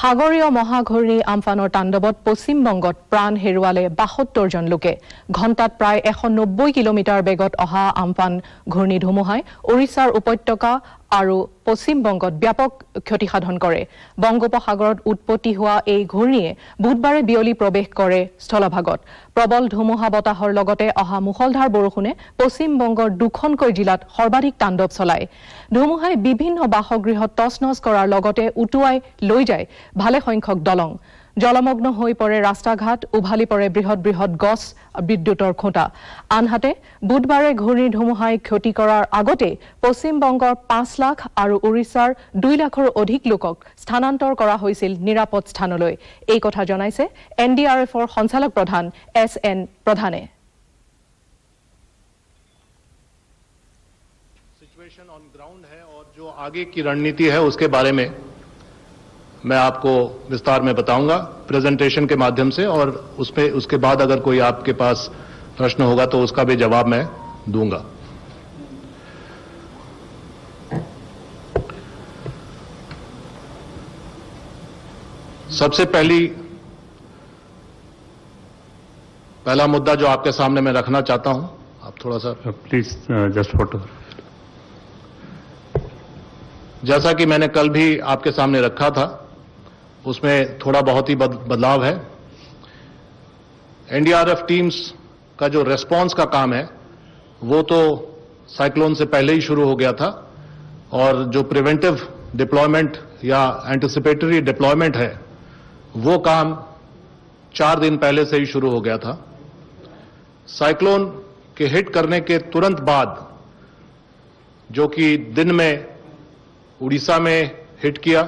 সাগৰীয় মহাঘূৰ্ণী আমফানৰ তাণ্ডৱত পশ্চিমবংগত প্ৰাণ হেৰুৱালে ৭২ জন লোকে। ঘণ্টাত প্ৰায় ১৯০ কিলোমিটাৰ বেগত অহা আমফান ঘূৰ্ণী ধুমুহাই ওড়িশাৰ উপত্যকা আৰু পশ্চিমবংগত ব্যাপক ক্ষতিসাধন কৰে। বংগোপসাগৰত উৎপত্তি হোৱা এই ঘূৰ্ণীয়ে বুধবাৰে বিয়লি প্ৰৱেশ কৰে স্থলভাগত। প্ৰবল ধুমুহা বতাহৰ লগতে অহা মুষলধাৰ বৰষুণে পশ্চিমবংগৰ দুখনকৈ জিলাত সৰ্বাধিক তাণ্ডৱ চলায়। ধুমুহাই বিভিন্ন বাসগৃহত তছনছ কৰাৰ লগতে উটুৱাই লৈ যায় ভালে সংখ্যক দলং। জলমগ্ন হৈ পৰে ৰাস্তা ঘাট, উভালি পৰে বৃহৎ বৃহৎ গছ, বিদ্যুতৰ খুঁটা। আনহাতে বুধবাৰে ঘূৰ্ণীৰ ধুমুহাই ক্ষতি কৰাৰ আগতে পশ্চিমবংগৰ ৫ লাখ আৰু ওড়িশাৰ ২ লাখৰো অধিক লোকক স্থানান্তৰ কৰা হৈছিল নিৰাপদ স্থানলৈ। এই কথা জনাইছে NDRFৰ সঞ্চালক প্ৰধান SN প্ৰধানে। सिचुएशन ऑन ग्राउंड है और जो आगे की रणनीति है उसके बारे में मैं आपको विस्तार में बताऊंगा प्रेजेंटेशन के माध्यम से, और उसके बाद अगर कोई आपके पास प्रश्न होगा तो उसका भी जवाब मैं दूंगा। सबसे पहला मुद्दा जो आपके सामने मैं रखना चाहता हूं, आप थोड़ा सा प्लीज जस्ट फोटो। जैसा कि मैंने कल भी आपके सामने रखा था, उसमें थोड़ा बहुत ही बदलाव है। NDRF टीम्स का जो रेस्पॉन्स का काम है वो तो साइक्लोन से पहले ही शुरू हो गया था, और जो प्रिवेंटिव डिप्लॉयमेंट या एंटिसिपेटरी डिप्लॉयमेंट है वो काम 4 दिन पहले से ही शुरू हो गया था। साइक्लोन के हिट करने के तुरंत बाद, जो कि दिन में उड़ीसा में हिट किया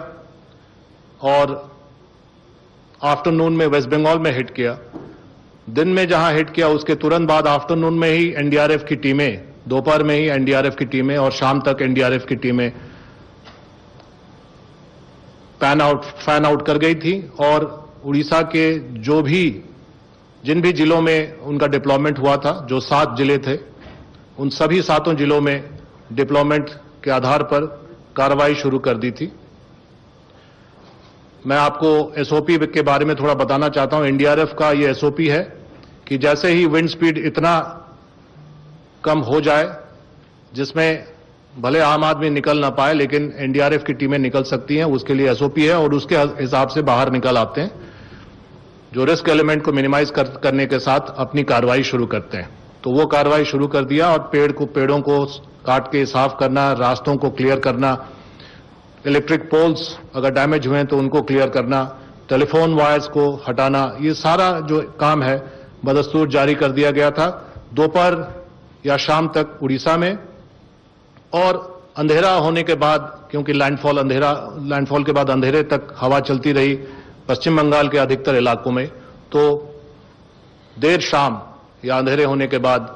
और आफ्टरनून में वेस्ट बंगाल में हिट किया, दिन में जहां हिट किया उसके तुरंत बाद आफ्टरनून में ही NDRF की टीमें, दोपहर में ही NDRF की टीमें और शाम तक NDRF की टीमें फैन आउट कर गई थी। और उड़ीसा के जिन भी जिलों में उनका डिप्लॉयमेंट हुआ था, जो 7 जिले थे, उन सभी 7 जिलों में डिप्लॉयमेंट के आधार पर कार्रवाई शुरू कर दी थी। मैं आपको SOP के बारे में थोड़ा बताना चाहता हूं। NDRF का ये SOP है कि जैसे ही विंड स्पीड इतना कम हो जाए जिसमें भले आम आदमी निकल ना पाए लेकिन NDRF की टीमें निकल सकती हैं, उसके लिए SOP है, और उसके हिसाब से बाहर निकल आते हैं, जो रिस्क एलिमेंट को मिनिमाइज करने के साथ अपनी कार्रवाई शुरू करते हैं। तो वो कार्रवाई शुरू कर दिया, और पेड़ों को काट के साफ करना, रास्तों को क्लियर करना, इलेक्ट्रिक पोल्स अगर डैमेज हुए तो उनको क्लियर करना, टेलीफोन वायर्स को हटाना, ये सारा जो काम है बदस्तूर जारी कर दिया गया था दोपहर या शाम तक उड़ीसा में। और अंधेरा होने के बाद, क्योंकि लैंडफॉल के बाद अंधेरे तक हवा चलती रही पश्चिम बंगाल के अधिकतर इलाकों में, तो देर शाम या अंधेरे होने के बाद,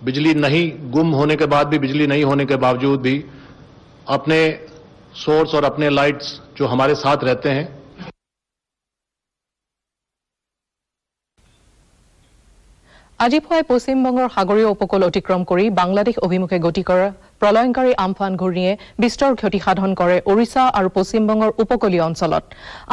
बिजली नहीं गुम होने के बाद भी, बिजली नहीं होने के बावजूद भी अपने सोर्स और अपने लाइट्स जो हमारे साथ रहते हैं। আজি পুৱাই পশ্চিমবংগৰ সাগৰীয় উপকূল অতিক্ৰম কৰি বাংলাদেশ অভিমুখে গতি কৰা প্ৰলয়ংকাৰী আমফান ঘূৰ্ণীয়ে বিস্তৰ ক্ষতিসাধন কৰে ওড়িশা আৰু পশ্চিমবংগৰ উপকূলীয় অঞ্চলত।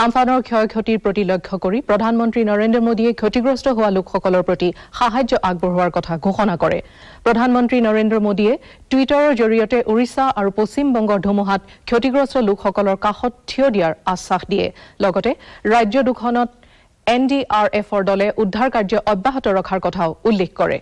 আমফানৰ ক্ষয় ক্ষতিৰ প্ৰতি লক্ষ্য কৰি প্ৰধানমন্ত্ৰী নৰেন্দ্ৰ মোদীয়ে ক্ষতিগ্ৰস্ত হোৱা লোকসকলৰ প্ৰতি সাহায্য আগবঢ়োৱাৰ কথা ঘোষণা কৰে। প্ৰধানমন্ত্ৰী নৰেন্দ্ৰ মোদীয়ে টুইটাৰৰ জৰিয়তে ওড়িশা আৰু পশ্চিমবংগৰ ধুমুহাত ক্ষতিগ্ৰস্ত লোকসকলৰ কাষত থিয় দিয়াৰ আশ্বাস দিয়ে। লগতে ৰাজ্য দুখনত NDRFৰ দলে উদ্ধাৰ কাৰ্য অব্যাহত ৰখাৰ কথাও উল্লেখ কৰে।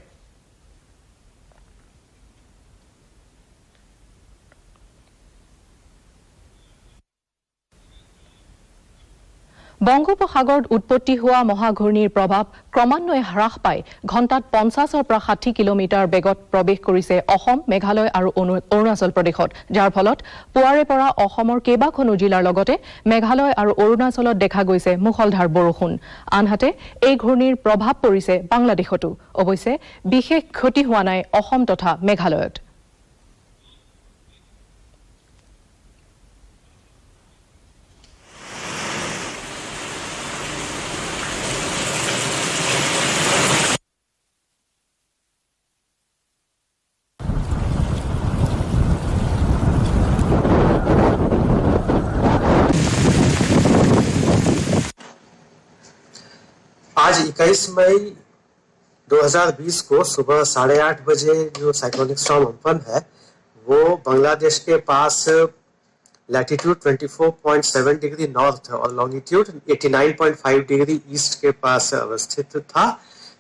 বংগোপসাগৰত উৎপত্তি হোৱা মহাঘূৰ্ণীৰ প্ৰভাৱ ক্ৰমান্বয়ে হ্ৰাস পাই ঘণ্টাত ৫০ৰ পৰা ৬০ কিলোমিটাৰ বেগত প্ৰৱেশ কৰিছে অসম, মেঘালয় আৰু অৰুণাচল প্ৰদেশত, যাৰ ফলত পুৱাৰে পৰা অসমৰ কেইবাখনো জিলাৰ লগতে মেঘালয় আৰু অৰুণাচলত দেখা গৈছে মুষলধাৰ বৰষুণ। আনহাতে এই ঘূৰ্ণীৰ প্ৰভাৱ পৰিছে বাংলাদেশতো। অৱশ্যে বিশেষ ক্ষতি হোৱা নাই অসম তথা মেঘালয়ত। आज 21 मई 2020 को सुबह 8:30 बजे जो साइक्लोनिक स्टॉर्म अम्फन है वो बांग्लादेश के पास लैटिट्यूड 24.7 डिग्री नॉर्थ और लॉन्गिट्यूड 89.5 डिग्री ईस्ट के पास अवस्थित था,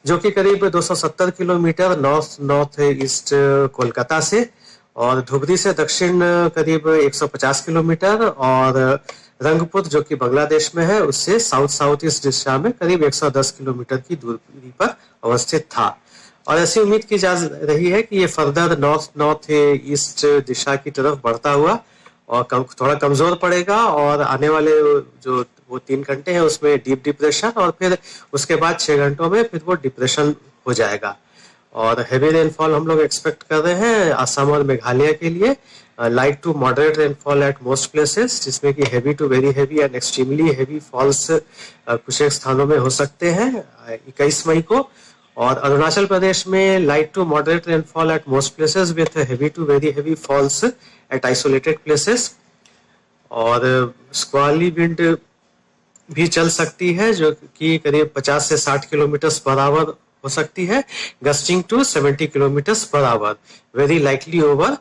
जो कि करीब 270 किलोमीटर नॉर्थ ईस्ट कोलकाता से, और धुबरी से दक्षिण करीब 150 किलोमीटर, और रंगपुर जो कि बांग्लादेश में है उससे साउथ ईस्ट दिशा में करीब 110 किलोमीटर की दूरी पर अवस्थित था। और ऐसी उम्मीद की जा रही है कि ये फर्दर नॉर्थ ईस्ट दिशा की तरफ बढ़ता हुआ और थोड़ा कमजोर पड़ेगा, और आने वाले जो वो 3 घंटे हैं उसमें डीप डिप्रेशन, और फिर उसके बाद 6 घंटों में फिर वो डिप्रेशन हो जाएगा। और हैवी रेनफॉल हम लोग एक्सपेक्ट कर रहे हैं असम और मेघालय के लिए। Light to moderate rainfall at most places, जिसमें कि heavy to very heavy and extremely heavy falls कुछ एक स्थानों में हो सकते हैं 21 मई को। और अरुणाचल प्रदेश में light to moderate rainfall at most places with heavy to very heavy falls at isolated places. और स्क्वाली विंड भी चल सकती है जो कि करीब 50 से 60 किलोमीटर पर आवर हो सकती है, gusting to 70 kilometre per hour, very likely over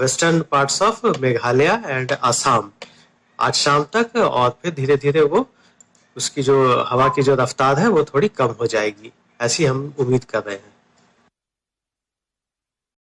western parts of Meghalaya and Assam आज शाम तक। और फिर धीरे धीरे वो उसकी जो हवा की जो रफ्तार है वो थोड़ी कम हो जाएगी, ऐसी हम उम्मीद कर रहे हैं।